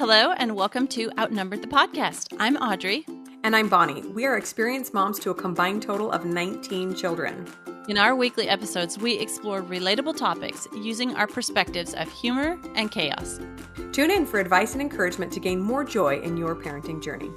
Hello, and welcome to Outnumbered the Podcast. I'm Audrey. And I'm Bonnie. We are experienced moms to a combined total of 19 children. In our weekly episodes, we explore relatable topics using our perspectives of humor and chaos. Tune in for advice and encouragement to gain more joy in your parenting journey.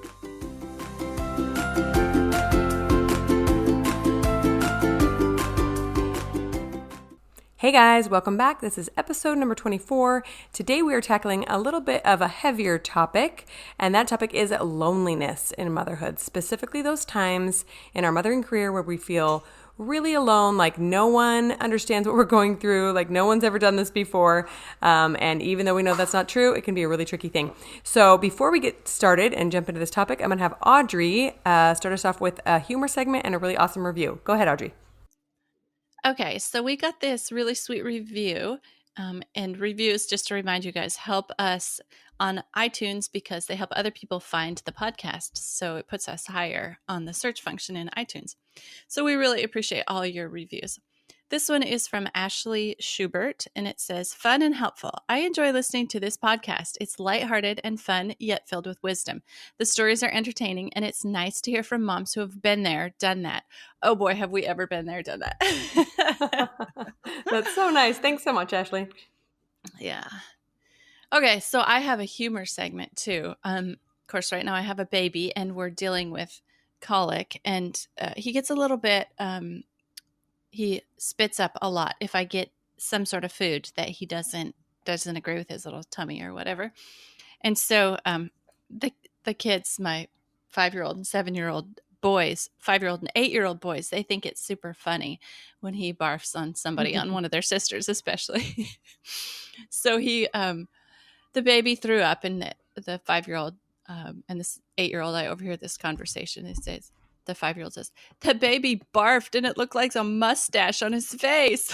Hey guys, welcome back. This is episode number 24. Today we are tackling a little bit of a heavier topic, and that topic is loneliness in motherhood, specifically those times in our mothering career where we feel really alone, like no one understands what we're going through, like no one's ever done this before. And even though we know that's not true, it can be a really tricky thing. So before we get started and jump into this topic, I'm going to have Audrey start us off with a humor segment and a really awesome review. Go ahead, Audrey. Okay, so we got this really sweet review, and reviews, just to remind you guys, help us on iTunes because they help other people find the podcast. So it puts us higher on the search function in iTunes. So we really appreciate all your reviews. This one is from Ashley Schubert, and it says, fun and helpful. I enjoy listening to this podcast. It's lighthearted and fun, yet filled with wisdom. The stories are entertaining, and it's nice to hear from moms who have been there, done that. Oh boy, have we ever been there, done that. That's so nice. Thanks so much, Ashley. Yeah. Okay, so I have a humor segment too. Of course, right now I have a baby, and we're dealing with colic, and he gets a little bit... he spits up a lot if I get some sort of food that he doesn't agree with his little tummy or whatever. And so the kids, my 5-year-old and 7-year-old boys, 5-year-old and 8-year-old boys, they think it's super funny when he barfs on somebody, on one of their sisters especially. So he, the baby threw up, and the 5-year-old and this 8-year-old, I overhear this conversation. It says, the 5-year-old says, the baby barfed and it looked like a mustache on his face.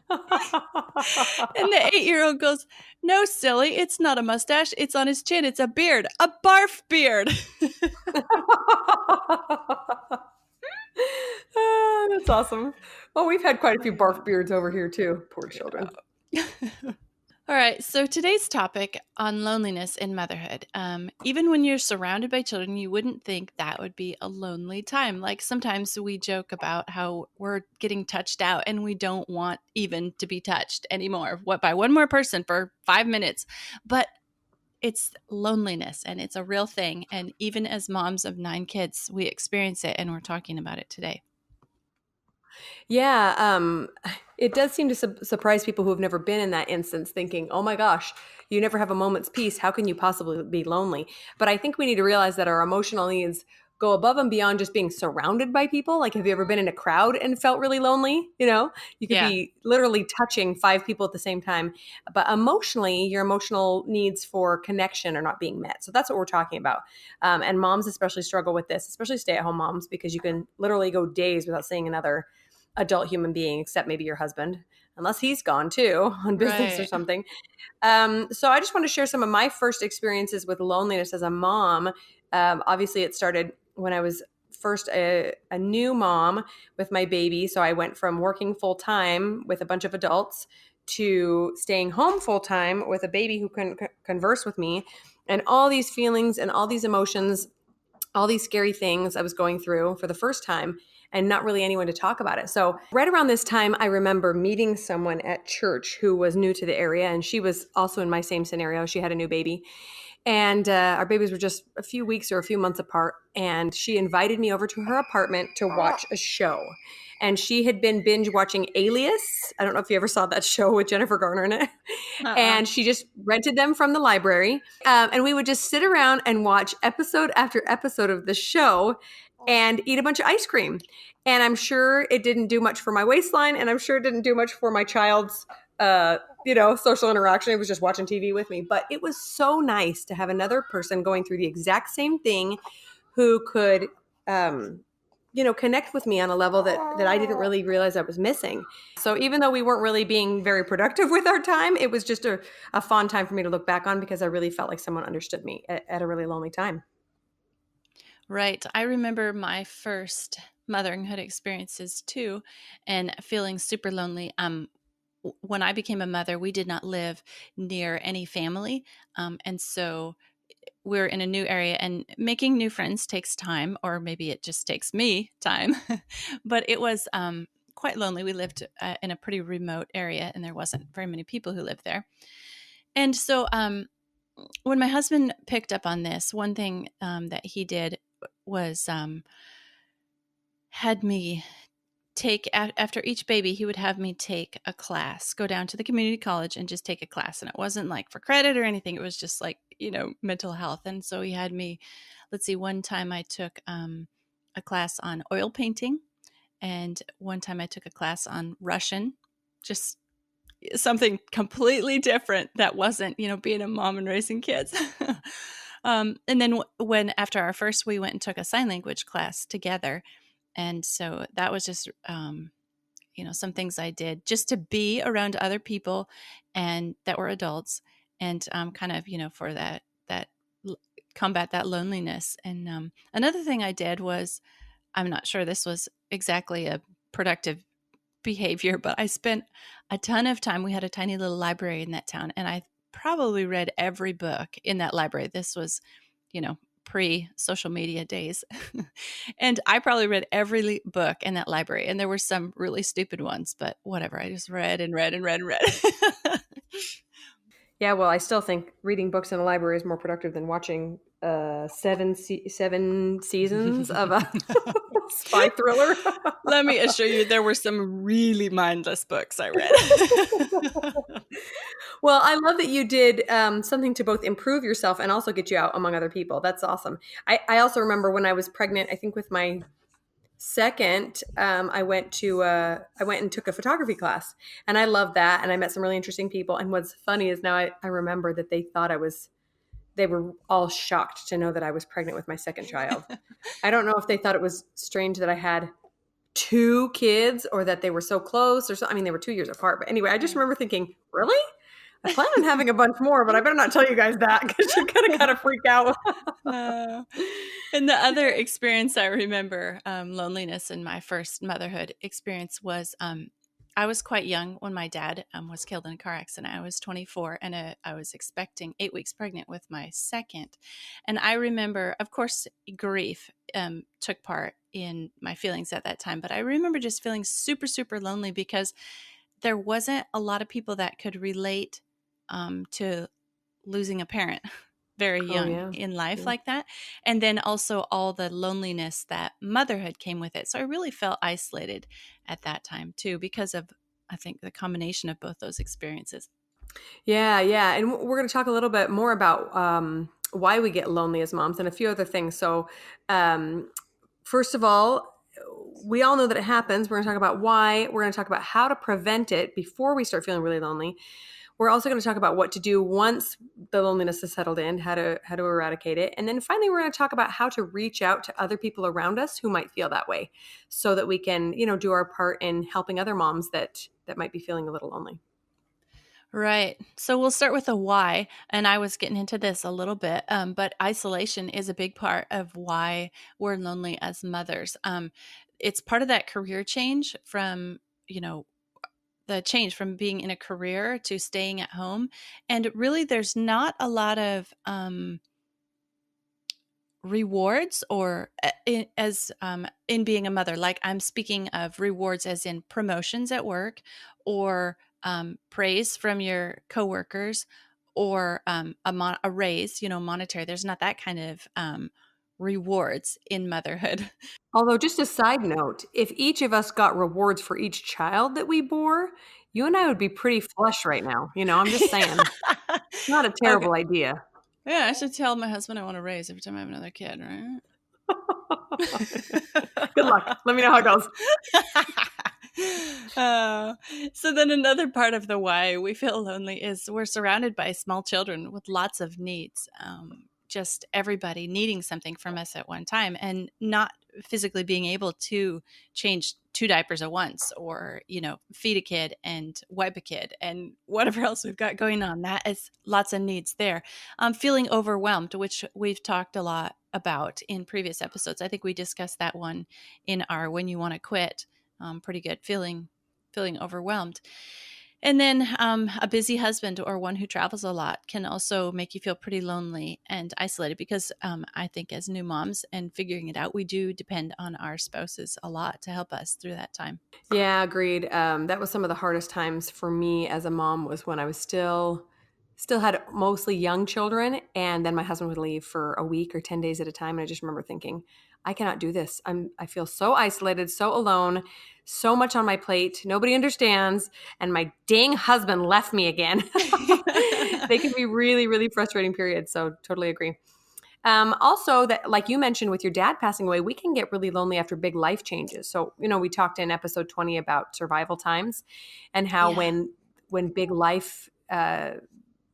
And the 8-year-old goes, no, silly, it's not a mustache. It's on his chin. It's a beard, a barf beard. That's awesome. Well, we've had quite a few barf beards over here too. Poor children. All right, so today's topic on loneliness in motherhood. Even when you're surrounded by children, you wouldn't think that would be a lonely time. Like sometimes we joke about how we're getting touched out and we don't want even to be touched anymore by one more person for 5 minutes. But it's loneliness, and it's a real thing. And even as moms of 9 kids, we experience it, and we're talking about it today. Yeah, it does seem to surprise people who have never been in that instance, thinking, oh my gosh, you never have a moment's peace. How can you possibly be lonely? But I think we need to realize that our emotional needs go above and beyond just being surrounded by people. Like, have you ever been in a crowd and felt really lonely? You know, you could be literally touching 5 people at the same time. But emotionally, your emotional needs for connection are not being met. So that's what we're talking about. And moms especially struggle with this, especially stay-at-home moms, because you can literally go days without seeing another adult human being, except maybe your husband, unless he's gone too on business or something. So I just want to share some of my first experiences with loneliness as a mom. Obviously, it started when I was first a new mom with my baby. So I went from working full time with a bunch of adults to staying home full time with a baby who couldn't converse with me, and all these feelings and all these emotions, all these scary things I was going through for the first time, and not really anyone to talk about it. So right around this time, I remember meeting someone at church who was new to the area, and she was also in my same scenario. She had a new baby, and our babies were just a few weeks or a few months apart, and she invited me over to her apartment to watch a show. And she had been binge watching Alias. I don't know if you ever saw that show with Jennifer Garner in it. And she just rented them from the library. And we would just sit around and watch episode after episode of the show and eat a bunch of ice cream. And I'm sure it didn't do much for my waistline, and I'm sure it didn't do much for my child's social interaction. It was just watching TV with me. But it was so nice to have another person going through the exact same thing who could connect with me on a level that I didn't really realize I was missing. So even though we weren't really being very productive with our time, it was just a fun time for me to look back on, because I really felt like someone understood me at a really lonely time. Right. I remember my first motherhood experiences too, and feeling super lonely. when I became a mother, we did not live near any family. And so we're in a new area, and making new friends takes time, or maybe it just takes me time. But it was quite lonely. We lived in a pretty remote area, and there wasn't very many people who lived there. And so when my husband picked up on this, one thing that he did was had me take after each baby, he would have me take a class, go down to the community college and just take a class. And it wasn't like for credit or anything. It was just like, mental health. And so he had me, let's see, one time I took a class on oil painting, and one time I took a class on Russian, just something completely different that wasn't, being a mom and raising kids. And then when after our first, we went and took a sign language class together. And so that was just, some things I did just to be around other people and that were adults, and kind of, for that combat that loneliness. And another thing I did was, I'm not sure this was exactly a productive behavior, but I spent a ton of time. We had a tiny little library in that town, and I probably read every book in that library. This was, pre-social media days. And I probably read every book in that library. And there were some really stupid ones, but whatever. I just read and read and read and read. Yeah, well, I still think reading books in a library is more productive than watching seven seasons of a spy thriller. Let me assure you, there were some really mindless books I read. Well, I love that you did something to both improve yourself and also get you out among other people. That's awesome. I also remember when I was pregnant, I think with my second, I went and took a photography class, and I loved that. And I met some really interesting people. And what's funny is now I remember that they were all shocked to know that I was pregnant with my second child. I don't know if they thought it was strange that I had two kids or that they were so close or so. I mean, they were 2 years apart. But anyway, I just remember thinking, really? I plan on having a bunch more, but I better not tell you guys that because you're going to kind of freak out. And the other experience I remember, loneliness in my first motherhood experience, was I was quite young when my dad was killed in a car accident. I was 24, and I was expecting 8 weeks pregnant with my second. And I remember, of course, grief took part in my feelings at that time. But I remember just feeling super, super lonely because there wasn't a lot of people that could relate to losing a parent very young in life like that. And then also all the loneliness that motherhood came with it. So I really felt isolated at that time too, because of, I think, the combination of both those experiences. Yeah. And we're going to talk a little bit more about why we get lonely as moms and a few other things. So, first of all, we all know that it happens. We're going to talk about why. We're going to talk about how to prevent it before we start feeling really lonely. We're also going to talk about what to do once the loneliness has settled in, how to eradicate it. And then finally, we're going to talk about how to reach out to other people around us who might feel that way so that we can, do our part in helping other moms that might be feeling a little lonely. Right. So we'll start with a why. And I was getting into this a little bit, but isolation is a big part of why we're lonely as mothers. It's part of that career change from, the change from being in a career to staying at home. And really, there's not a lot of rewards or in being a mother. Like, I'm speaking of rewards as in promotions at work, or praise from your coworkers, or a raise, monetary. There's not that kind of rewards in motherhood. Although, just a side note, if each of us got rewards for each child that we bore, you and I would be pretty flush right now. I'm just saying. It's not a Okay. terrible idea. Yeah, I should tell my husband I want to raise every time I have another kid, right? Good luck. Let me know how it goes. So then another part of the why we feel lonely is we're surrounded by small children with lots of needs. Just everybody needing something from us at one time, and not physically being able to change 2 diapers at once, or, feed a kid and wipe a kid and whatever else we've got going on. That is lots of needs there. Feeling overwhelmed, which we've talked a lot about in previous episodes. I think we discussed that one in our When You Want to Quit. Pretty good, feeling overwhelmed. And then a busy husband or one who travels a lot can also make you feel pretty lonely and isolated because I think as new moms and figuring it out, we do depend on our spouses a lot to help us through that time. Yeah, agreed. That was some of the hardest times for me as a mom was when I was still had mostly young children, and then my husband would leave for a week or 10 days at a time, and I just remember thinking, I cannot do this. I feel so isolated, so alone, so much on my plate. Nobody understands, and my dang husband left me again. They can be really, really frustrating periods. So totally agree. Also, that like you mentioned with your dad passing away, we can get really lonely after big life changes. So, we talked in episode 20 about survival times and how Yeah. when big life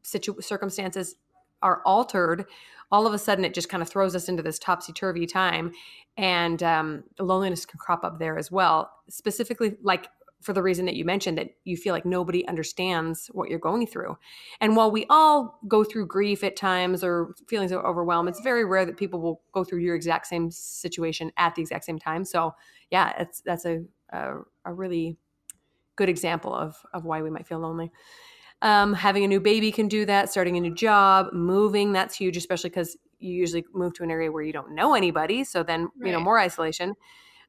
circumstances are altered, all of a sudden it just kind of throws us into this topsy-turvy time. And loneliness can crop up there as well, specifically like for the reason that you mentioned, that you feel like nobody understands what you're going through. And while we all go through grief at times or feelings of overwhelm, it's very rare that people will go through your exact same situation at the exact same time. So yeah, that's a really good example of why we might feel lonely. Having a new baby can do that. Starting a new job, moving, that's huge, especially because you usually move to an area where you don't know anybody. So then, Right. more isolation.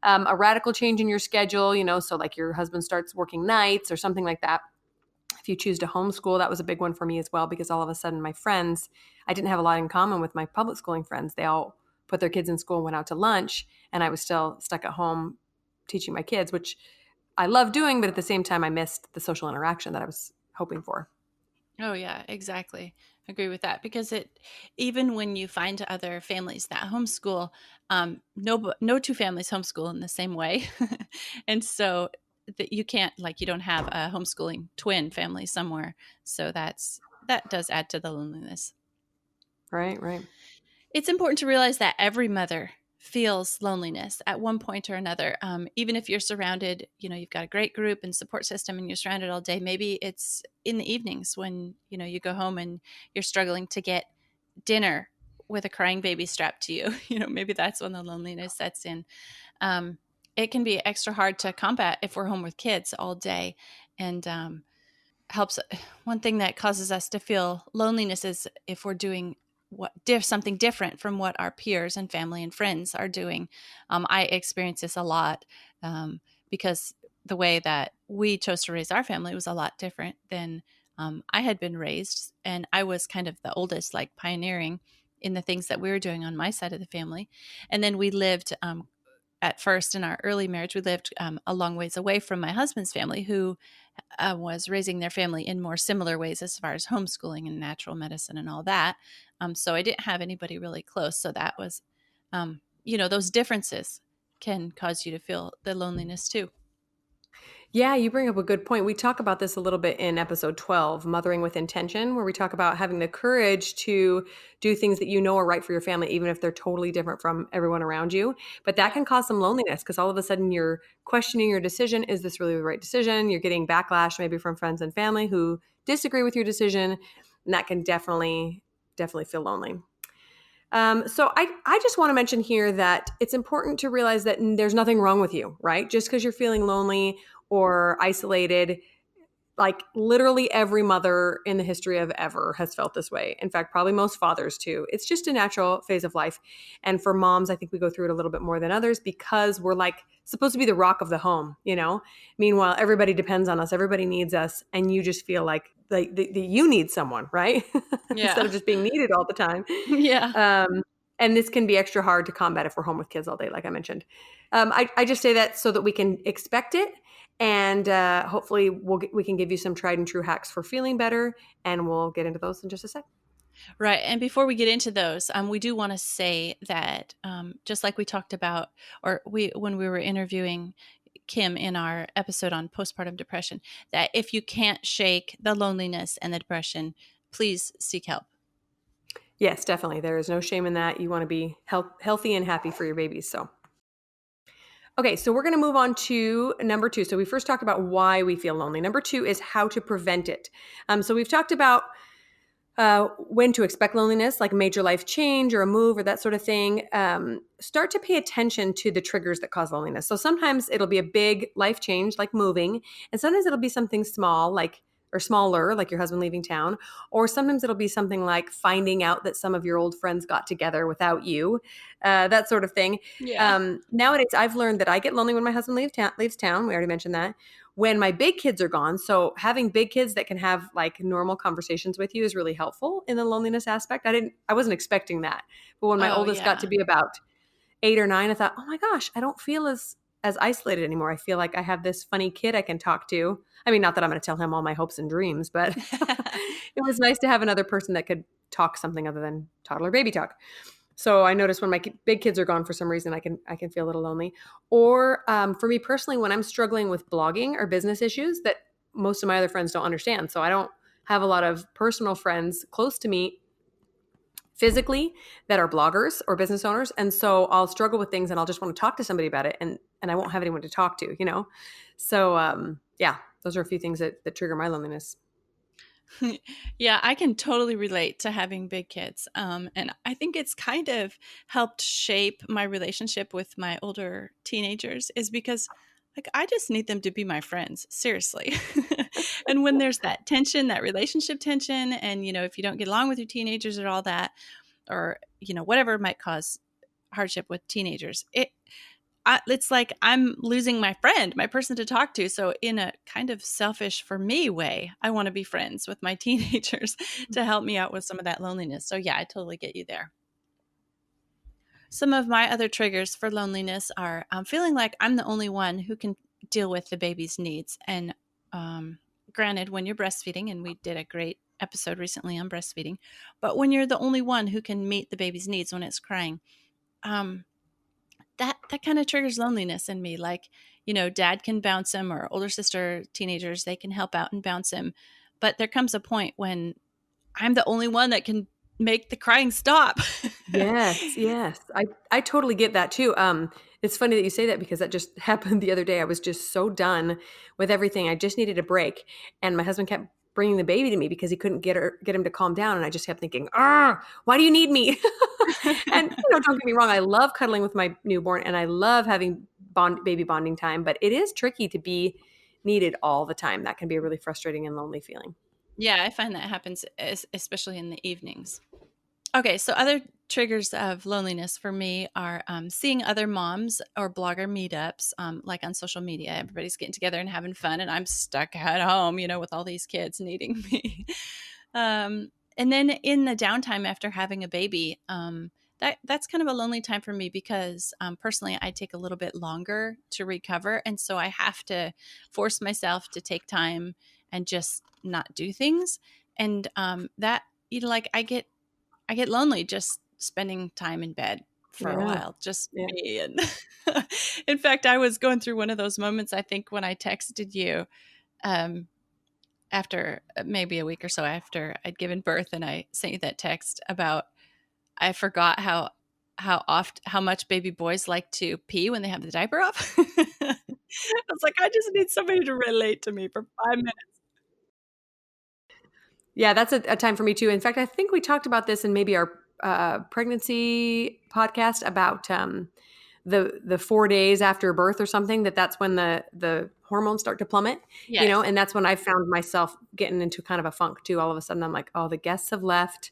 A radical change in your schedule, so like your husband starts working nights or something like that. If you choose to homeschool, that was a big one for me as well, because all of a sudden my friends, I didn't have a lot in common with my public schooling friends. They all put their kids in school and went out to lunch, and I was still stuck at home teaching my kids, which I love doing, but at the same time, I missed the social interaction that I was hoping for. Oh yeah, exactly. Agree with that because even when you find other families that homeschool, no two families homeschool in the same way, and so that you can't like you don't have a homeschooling twin family somewhere, so that does add to the loneliness. Right, right. It's important to realize that every mother feels loneliness at one point or another. Even if you're surrounded, you've got a great group and support system and you're surrounded all day. Maybe it's in the evenings when, you go home and you're struggling to get dinner with a crying baby strapped to you. Maybe that's when the loneliness sets in. Um, it can be extra hard to combat if we're home with kids all day. And helps. One thing that causes us to feel loneliness is if we're doing something different from what our peers and family and friends are doing. I experience this a lot because the way that we chose to raise our family was a lot different than I had been raised, and I was kind of the oldest, like pioneering in the things that we were doing on my side of the family. And then we lived at first in our early marriage, we lived a long ways away from my husband's family, who was raising their family in more similar ways as far as homeschooling and natural medicine and all that. So I didn't have anybody really close. So that was, those differences can cause you to feel the loneliness too. Yeah, you bring up a good point. We talk about this a little bit in episode 12, Mothering with Intention, where we talk about having the courage to do things that you know are right for your family, even if they're totally different from everyone around you. But that can cause some loneliness because all of a sudden you're questioning your decision. Is this really the right decision? You're getting backlash maybe from friends and family who disagree with your decision. And that can definitely feel lonely. So I just want to mention here that it's important to realize that there's nothing wrong with you, right? Just because you're feeling lonely or isolated, like literally every mother in the history of ever has felt this way. In fact, probably most fathers too. It's just a natural phase of life. And for moms, I think we go through it a little bit more than others because we're like supposed to be the rock of the home, Meanwhile, everybody depends on us, everybody needs us, and you just feel like you need someone, right? Instead Yeah. of just being needed all the time. Yeah. Um, and this can be extra hard to combat if we're home with kids all day, like I mentioned. I just say that so that we can expect it, and hopefully we can give you some tried and true hacks for feeling better, and we'll get into those in just a sec. Right. And before we get into those, we do want to say that just like we talked about, or when we were interviewing Kim in our episode on postpartum depression, that if you can't shake the loneliness and the depression, please seek help. Yes, definitely. There is no shame in that. You want to be healthy and happy for your babies. So, okay, so we're going to move on to number 2. So we first talked about why we feel lonely. Number 2 is how to prevent it. So we've talked about when to expect loneliness, like a major life change or a move or that sort of thing. Start to pay attention to the triggers that cause loneliness. So sometimes it'll be a big life change, like moving, and sometimes it'll be something small, like or smaller, like your husband leaving town, or sometimes it'll be something like finding out that some of your old friends got together without you, that sort of thing. Yeah. Nowadays, I've learned that I get lonely when my husband leaves town. We already mentioned that. When my big kids are gone, so having big kids that can have like normal conversations with you is really helpful in the loneliness aspect. I wasn't expecting that, but when my Oh, oldest got to yeah. be about 8 or 9, I thought, oh my gosh, I don't feel as isolated anymore. I feel like I have this funny kid I can talk to. I mean, not that I'm going to tell him all my hopes and dreams, but it was nice to have another person that could talk something other than toddler baby talk. So I notice when my big kids are gone, for some reason, I can feel a little lonely. Or for me personally, when I'm struggling with blogging or business issues that most of my other friends don't understand, so I don't have a lot of personal friends close to me physically that are bloggers or business owners, and so I'll struggle with things and I'll just want to talk to somebody about it, and I won't have anyone to talk to, you know. So yeah, those are a few things that trigger my loneliness. Yeah, I can totally relate to having big kids. And I think it's kind of helped shape my relationship with my older teenagers, is because like I just need them to be my friends, seriously. And when there's that tension, that relationship tension, and if you don't get along with your teenagers or all that, or whatever might cause hardship with teenagers, it's like I'm losing my friend, my person to talk to. So in a kind of selfish for me way, I want to be friends with my teenagers to help me out with some of that loneliness. So yeah, I totally get you there. Some of my other triggers for loneliness are feeling like I'm the only one who can deal with the baby's needs. And granted, when you're breastfeeding, and we did a great episode recently on breastfeeding, but when you're the only one who can meet the baby's needs when it's crying, um, that kind of triggers loneliness in me. Like, dad can bounce him, or older sister teenagers, they can help out and bounce him. But there comes a point when I'm the only one that can make the crying stop. Yes, yes. I totally get that too. It's funny that you say that because that just happened the other day. I was just so done with everything. I just needed a break, and my husband kept bringing the baby to me because he couldn't get him to calm down, and I just kept thinking, "Ah, why do you need me?" And don't get me wrong, I love cuddling with my newborn, and I love having baby bonding time, but it is tricky to be needed all the time. That can be a really frustrating and lonely feeling. Yeah, I find that happens especially in the evenings. Okay, so other triggers of loneliness for me are seeing other moms or blogger meetups, like on social media. Everybody's getting together and having fun, and I'm stuck at home, with all these kids needing me. And then in the downtime after having a baby, that's kind of a lonely time for me because personally, I take a little bit longer to recover, and so I have to force myself to take time and just not do things, and that like I get lonely just spending time in bed for a Yeah. while, just Yeah. me. And in fact, I was going through one of those moments, I think, when I texted you um, after maybe a week or so after I'd given birth, and I sent you that text about I forgot how much baby boys like to pee when they have the diaper off. I was like, I just need somebody to relate to me for 5 minutes. Yeah, that's a time for me too. In fact, I think we talked about this in maybe our pregnancy podcast about the 4 days after birth or something. That's when the hormones start to plummet, Yes. and that's when I found myself getting into kind of a funk too. All of a sudden, I'm like, oh, the guests have left,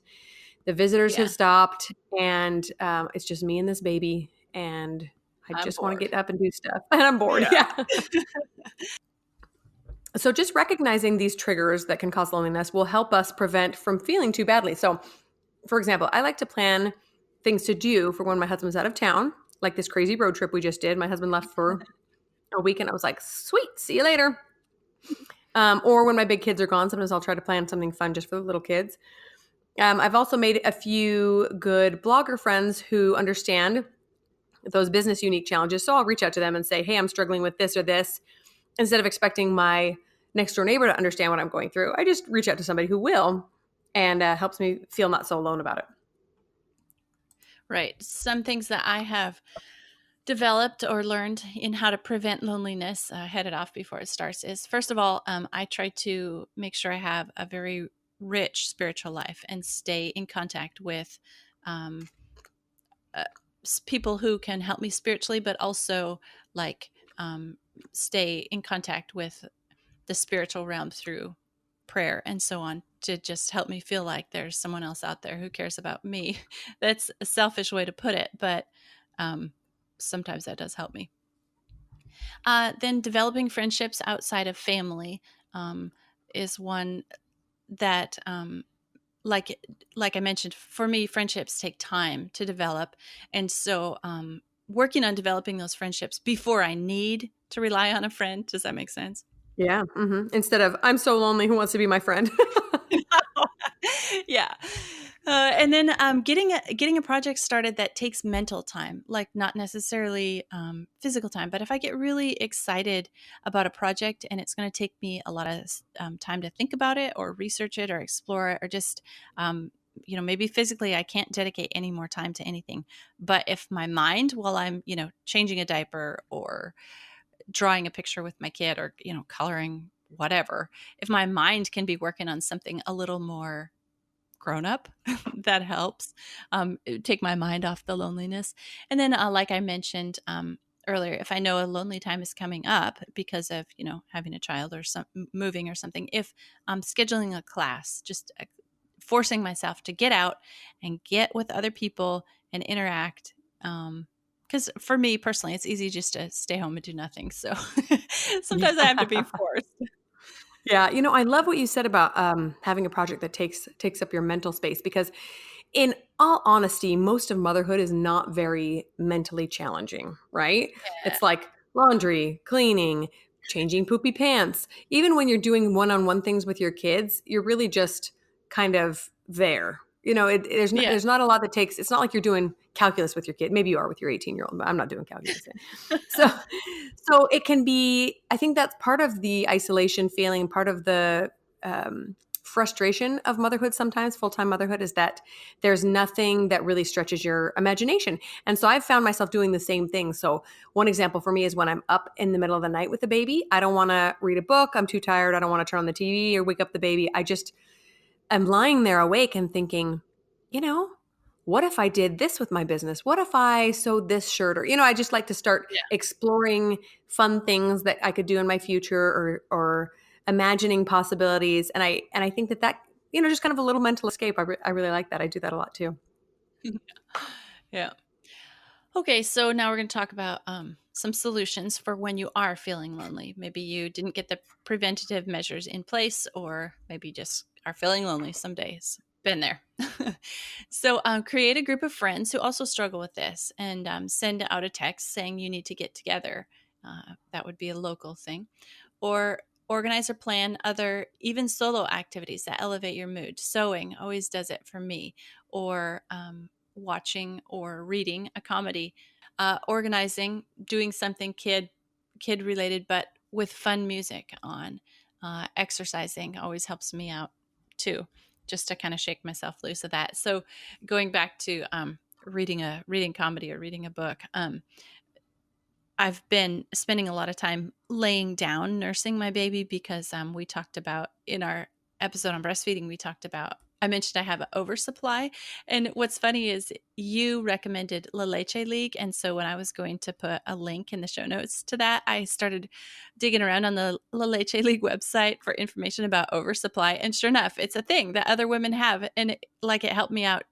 the visitors have Yeah. stopped, and it's just me and this baby, and I I'm just want to bored. get up and do stuff, and I'm bored. Yeah. Yeah. So just recognizing these triggers that can cause loneliness will help us prevent from feeling too badly. So, for example, I like to plan things to do for when my husband's out of town, like this crazy road trip we just did. My husband left for a week, and I was like, sweet, see you later. Or when my big kids are gone, sometimes I'll try to plan something fun just for the little kids. I've also made a few good blogger friends who understand those business unique challenges. So I'll reach out to them and say, hey, I'm struggling with this or this. Instead of expecting my next door neighbor to understand what I'm going through, I just reach out to somebody who will, and helps me feel not so alone about it. Right. Some things that I have developed or learned in how to prevent loneliness, head it off before it starts, is first of all, I try to make sure I have a very rich spiritual life and stay in contact with um, uh, people who can help me spiritually, but also like stay in contact with the spiritual realm through prayer and so on to just help me feel like there's someone else out there who cares about me. That's a selfish way to put it, but um, sometimes that does help me. Then developing friendships outside of family um, is one that like I mentioned, for me, friendships take time to develop, and so working on developing those friendships before I need to rely on a friend. Does that make sense? Yeah. Instead of, I'm so lonely, who wants to be my friend? Yeah. And then getting a project started that takes mental time, like not necessarily physical time. But if I get really excited about a project and it's going to take me a lot of time to think about it or research it or explore it or just maybe physically I can't dedicate any more time to anything. But if my mind, while I'm changing a diaper or drawing a picture with my kid or coloring whatever, if my mind can be working on something a little more grown up, that helps take my mind off the loneliness. And then like I mentioned earlier, if I know a lonely time is coming up because of having a child or moving or something, if I'm scheduling a class, just forcing myself to get out and get with other people and interact. Because for me personally, it's easy just to stay home and do nothing. So sometimes I have to be Yeah. forced. Yeah, I love what you said about having a project that takes up your mental space, because in all honesty, most of motherhood is not very mentally challenging, right? Yeah. It's like laundry, cleaning, changing poopy pants. Even when you're doing one-on-one things with your kids, you're really just kind of there. Yeah. There's not a lot that takes. It's not like you're doing calculus with your kid. Maybe you are with your 18-year-old, but I'm not doing calculus yet. So, so it can be. I think that's part of the isolation feeling, part of the frustration of motherhood. Sometimes full-time motherhood is that there's nothing that really stretches your imagination. And so I've found myself doing the same thing. So one example for me is when I'm up in the middle of the night with the baby, I don't want to read a book. I'm too tired. I don't want to turn on the TV or wake up the baby. I'm lying there awake and thinking, you know, what if I did this with my business? What if I sewed this shirt? Or, I just like to start Yeah. exploring fun things that I could do in my future, or imagining possibilities. And I think that, just kind of a little mental escape. I really like that. I do that a lot too. Yeah. Okay, so now we're going to talk about some solutions for when you are feeling lonely. Maybe you didn't get the preventative measures in place, or maybe you just are feeling lonely some days. Been there. So create a group of friends who also struggle with this and send out a text saying you need to get together. That would be a local thing. Or organize or plan other, even solo activities that elevate your mood. Sewing always does it for me. Or watching or reading a comedy, organizing, doing something kid related, but with fun music on. Exercising always helps me out too, just to kind of shake myself loose of that. So going back to reading comedy or reading a book. I've been spending a lot of time laying down nursing my baby because we talked about in our episode on breastfeeding, I mentioned I have an oversupply. And what's funny is you recommended La Leche League. And so when I was going to put a link in the show notes to that, I started digging around on the La Leche League website for information about oversupply. And sure enough, it's a thing that other women have. And it helped me out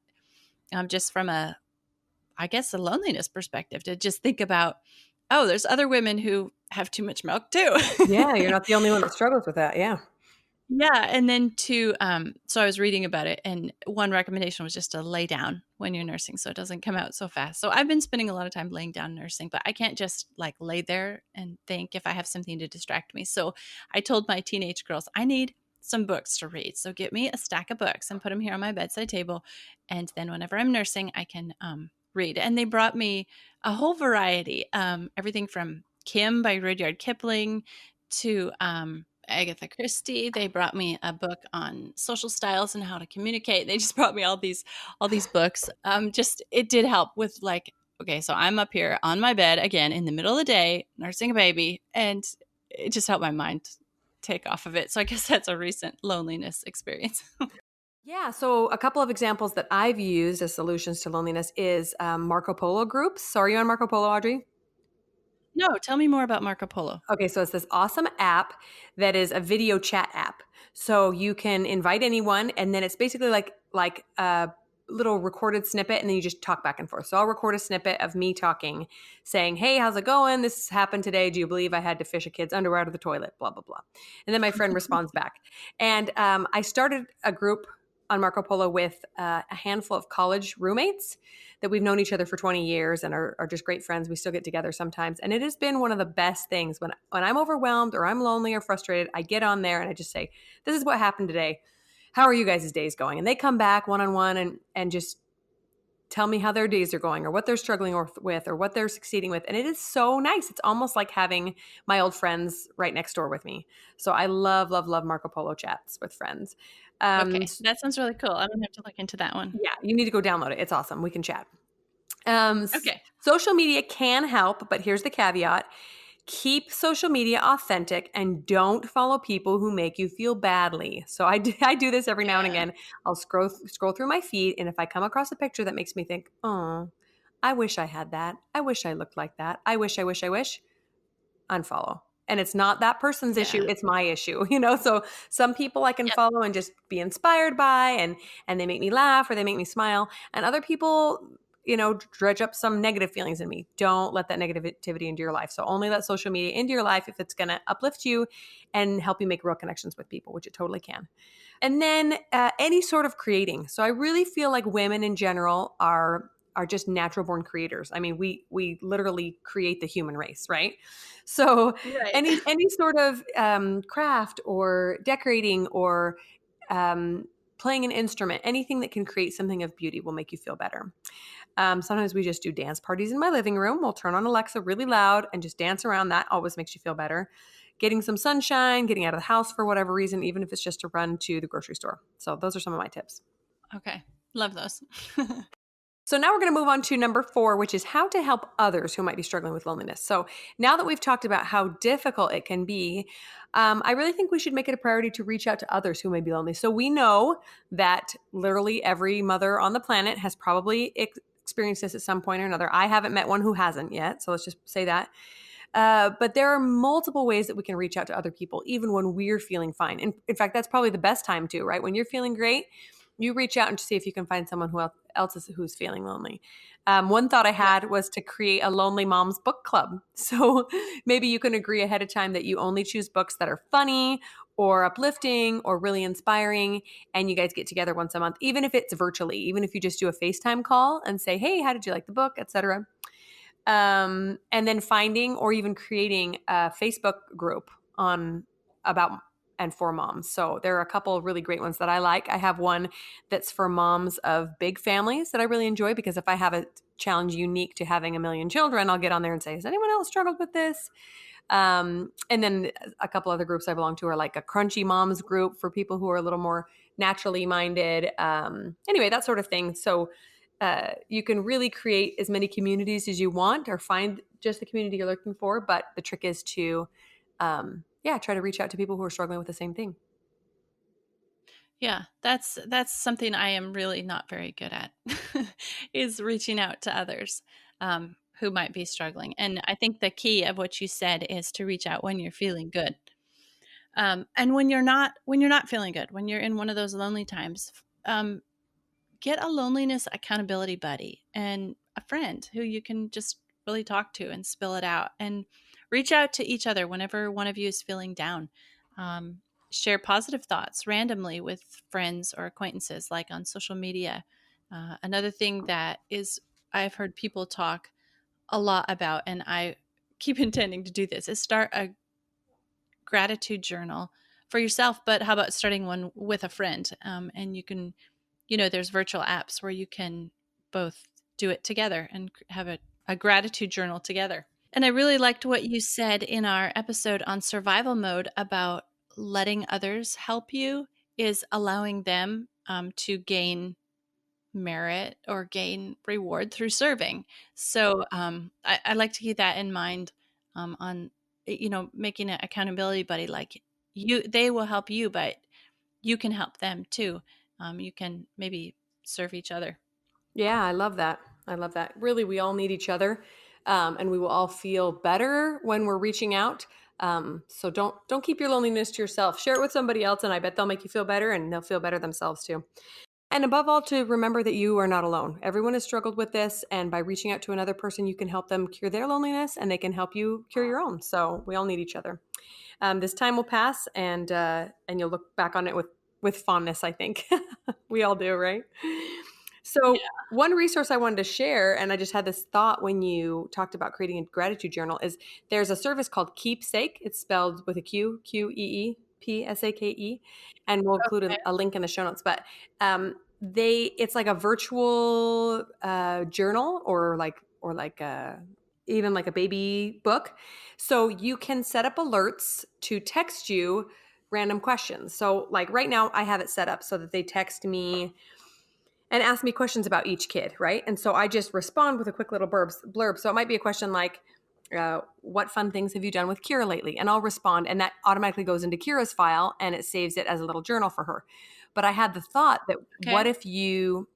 just from I guess, a loneliness perspective to just think about, oh, there's other women who have too much milk too. Yeah, you're not the only one that struggles with that. Yeah. Yeah. And then so I was reading about it, and one recommendation was just to lay down when you're nursing so it doesn't come out so fast. So I've been spending a lot of time laying down nursing, but I can't just like lay there and think if I have something to distract me. So I told my teenage girls, I need some books to read. So get me a stack of books and put them here on my bedside table. And then whenever I'm nursing, I can read. And they brought me a whole variety, everything from Kim by Rudyard Kipling to Agatha Christie. They brought me a book on social styles and how to communicate. They just brought me all these books. Just it did help with like, okay, so I'm up here on my bed again in the middle of the day nursing a baby, and it just helped my mind take off of it. So I guess that's a recent loneliness experience. Yeah, so a couple of examples that I've used as solutions to loneliness is Marco Polo groups. So are you on Marco Polo, Audrey? No, tell me more about Marco Polo. Okay, so it's this awesome app that is a video chat app. So you can invite anyone, and then it's basically like a little recorded snippet, and then you just talk back and forth. So I'll record a snippet of me talking, saying, "Hey, how's it going? This happened today. Do you believe I had to fish a kid's underwear out of the toilet?" Blah blah blah, and then my friend responds back. And I started a group on Marco Polo with a handful of college roommates that we've known each other for 20 years and are just great friends. We still get together sometimes. And it has been one of the best things when I'm overwhelmed or I'm lonely or frustrated, I get on there and I just say, this is what happened today. How are you guys' days going? And they come back one on one and just tell me how their days are going or what they're struggling with or what they're succeeding with. And it is so nice. It's almost like having my old friends right next door with me. So I love, love, love Marco Polo chats with friends. Okay, that sounds really cool. I'm gonna have to look into that one. Yeah, you need to go download it. It's awesome. We can chat. Okay. Social media can help, but here's the caveat. Keep social media authentic and don't follow people who make you feel badly. So I do this every now and Yeah. again. I'll scroll through my feed, and if I come across a picture that makes me think, oh, I wish I had that. I wish I looked like that. I wish, unfollow. And it's not that person's issue, Yeah. it's my issue, So some people I can Yep. follow and just be inspired by and they make me laugh or they make me smile. And other people, dredge up some negative feelings in me. Don't let that negativity into your life. So only let social media into your life if it's going to uplift you and help you make real connections with people, which it totally can. And then any sort of creating. So I really feel like women in general are just natural born creators. I mean, we literally create the human race, right? So Right. any sort of craft or decorating or playing an instrument, anything that can create something of beauty will make you feel better. Sometimes we just do dance parties in my living room. We'll turn on Alexa really loud and just dance around. That always makes you feel better. Getting some sunshine, getting out of the house for whatever reason, even if it's just to run to the grocery store. So those are some of my tips. Okay. Love those. So now we're going to move on to number 4, which is how to help others who might be struggling with loneliness. So now that we've talked about how difficult it can be, I really think we should make it a priority to reach out to others who may be lonely. So we know that literally every mother on the planet has probably experienced this at some point or another. I haven't met one who hasn't yet, so let's just say that. But there are multiple ways that we can reach out to other people, even when we're feeling fine. And in fact, that's probably the best time too, right? When you're feeling great, you reach out and see if you can find someone who's feeling lonely. One thought I Yeah. had was to create a Lonely Moms book club. So maybe you can agree ahead of time that you only choose books that are funny or uplifting or really inspiring, and you guys get together once a month, even if it's virtually, even if you just do a FaceTime call and say, "Hey, how did you like the book?" etc. And then finding or even creating a Facebook group on about and for moms. So there are a couple of really great ones that I like. I have one that's for moms of big families that I really enjoy because if I have a challenge unique to having a million children, I'll get on there and say, has anyone else struggled with this? And then a couple other groups I belong to are like a Crunchy Moms group for people who are a little more naturally minded. Anyway, that sort of thing. So you can really create as many communities as you want or find just the community you're looking for. But the trick is to, try to reach out to people who are struggling with the same thing. Yeah, that's something I am really not very good at is reaching out to others who might be struggling. And I think the key of what you said is to reach out when you're feeling good. And when you're not feeling good, when you're in one of those lonely times, um, get a loneliness accountability buddy and a friend who you can just really talk to and spill it out and reach out to each other whenever one of you is feeling down. Um, Share positive thoughts randomly with friends or acquaintances, like on social media. Another thing that is I've heard people talk a lot about, and I keep intending to do this, is start a gratitude journal for yourself. But how about starting one with a friend? And you can, there's virtual apps where you can both do it together and have a gratitude journal together. And I really liked what you said in our episode on survival mode about letting others help you is allowing them to gain merit or gain reward through serving. So I like to keep that in mind on making an accountability buddy. Like they will help you, but you can help them too. You can maybe serve each other. Yeah, I love that. I love that. Really, we all need each other. and we will all feel better when we're reaching out. So don't keep your loneliness to yourself. Share it with somebody else, and I bet they'll make you feel better, and they'll feel better themselves too. And above all, to remember that you are not alone. Everyone has struggled with this, and by reaching out to another person, you can help them cure their loneliness, and they can help you cure your own. So we all need each other. This time will pass, and you'll look back on it with fondness, I think. We all do, right? So one resource I wanted to share, and I just had this thought when you talked about creating a gratitude journal, is there's a service called Keepsake. It's spelled with a Q, Q-E-E-P-S-A-K-E, and we'll include Okay. a link in the show notes. But it's like a virtual journal, or even like a baby book. So you can set up alerts to text you random questions. So like right now I have it set up so that they text me and ask me questions about each kid, right? And so I just respond with a quick little blurb. So it might be a question like, what fun things have you done with Kira lately? And I'll respond, and that automatically goes into Kira's file, and it saves it as a little journal for her. But I had the thought that what if you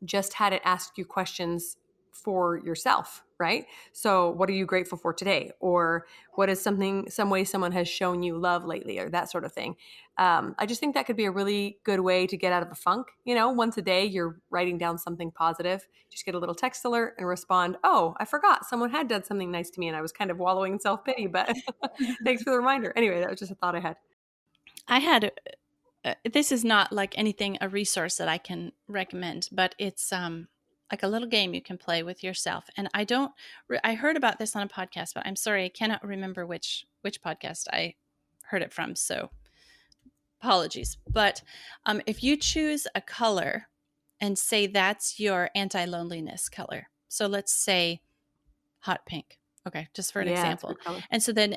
just had it ask you questions for yourself, right? So what are you grateful for today? Or what is some way someone has shown you love lately, or that sort of thing. I just think that could be a really good way to get out of the funk. Once a day you're writing down something positive, just get a little text alert and respond, oh, I forgot someone had done something nice to me and I was kind of wallowing in self-pity, but thanks for the reminder. Anyway, that was just a thought I had. I had this is not like a resource that I can recommend, but it's like a little game you can play with yourself. And I heard about this on a podcast, but I'm sorry, I cannot remember which podcast I heard it from. So apologies. But if you choose a color and say that's your anti-loneliness color. So let's say hot pink. Okay, just for an example. And so then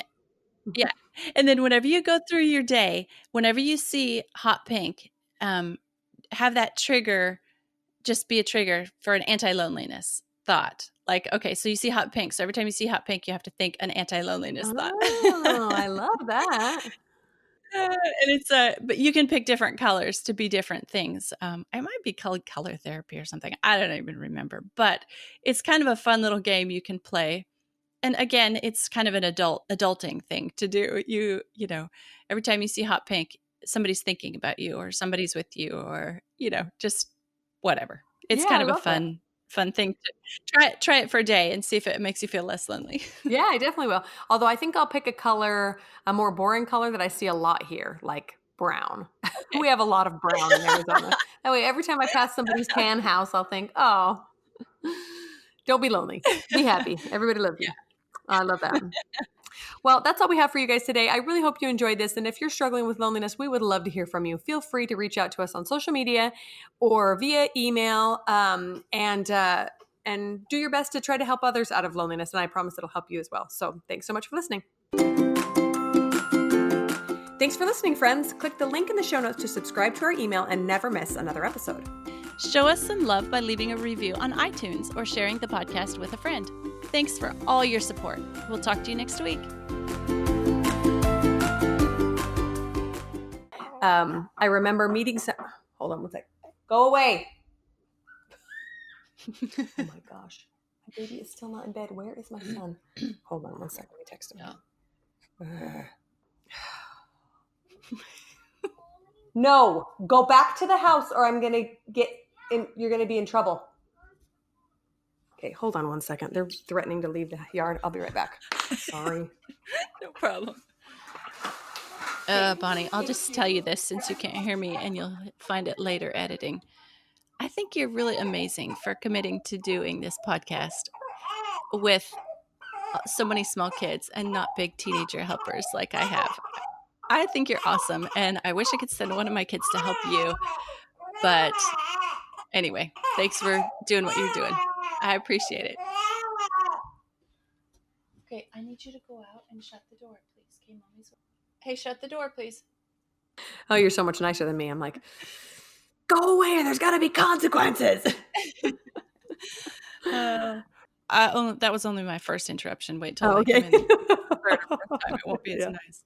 yeah. And then whenever you go through your day, whenever you see hot pink, have that trigger just be a trigger for an anti-loneliness thought. Like, okay, so you see hot pink. So every time you see hot pink, you have to think an anti-loneliness thought. Oh, I love that. And it's but you can pick different colors to be different things. It might be called color therapy or something. I don't even remember, but it's kind of a fun little game you can play. And again, it's kind of an adulting thing to do. You know, every time you see hot pink, somebody's thinking about you, or somebody's with you, or, just whatever. It's kind of a fun thing to try it for a day and see if it makes you feel less lonely. Yeah, I definitely will. Although I think I'll pick a more boring color that I see a lot here, like brown. Okay. We have a lot of brown in Arizona. That way, every time I pass somebody's tan house, I'll think, oh, don't be lonely. Be happy. Everybody loves you. I love that. Well, that's all we have for you guys today. I really hope you enjoyed this. And if you're struggling with loneliness, we would love to hear from you. Feel free to reach out to us on social media or via email, and do your best to try to help others out of loneliness. And I promise it'll help you as well. So thanks so much for listening. Thanks for listening, friends. Click the link in the show notes to subscribe to our email and never miss another episode. Show us some love by leaving a review on iTunes or sharing the podcast with a friend. Thanks for all your support. We'll talk to you next week. I remember meeting hold on one sec. Go away. Oh my gosh. My baby is still not in bed. Where is my son? Hold on one sec. Let me text him. Yeah. No, go back to the house or I'm going to you're going to be in trouble. Okay, hold on one second. They're threatening to leave the yard. I'll be right back. Sorry. No problem. Bonnie, I'll just tell you this since you can't hear me and you'll find it later editing. I think you're really amazing for committing to doing this podcast with so many small kids and not big teenager helpers like I have. I think you're awesome, and I wish I could send one of my kids to help you. But anyway, thanks for doing what you're doing. I appreciate it. Okay, I need you to go out and shut the door, please. Okay, Mommy's. Hey, shut the door, please. Oh, you're so much nicer than me. I'm like, go away. There's got to be consequences. That was only my first interruption. Wait till I come in the third or fourth time. It won't be as nice.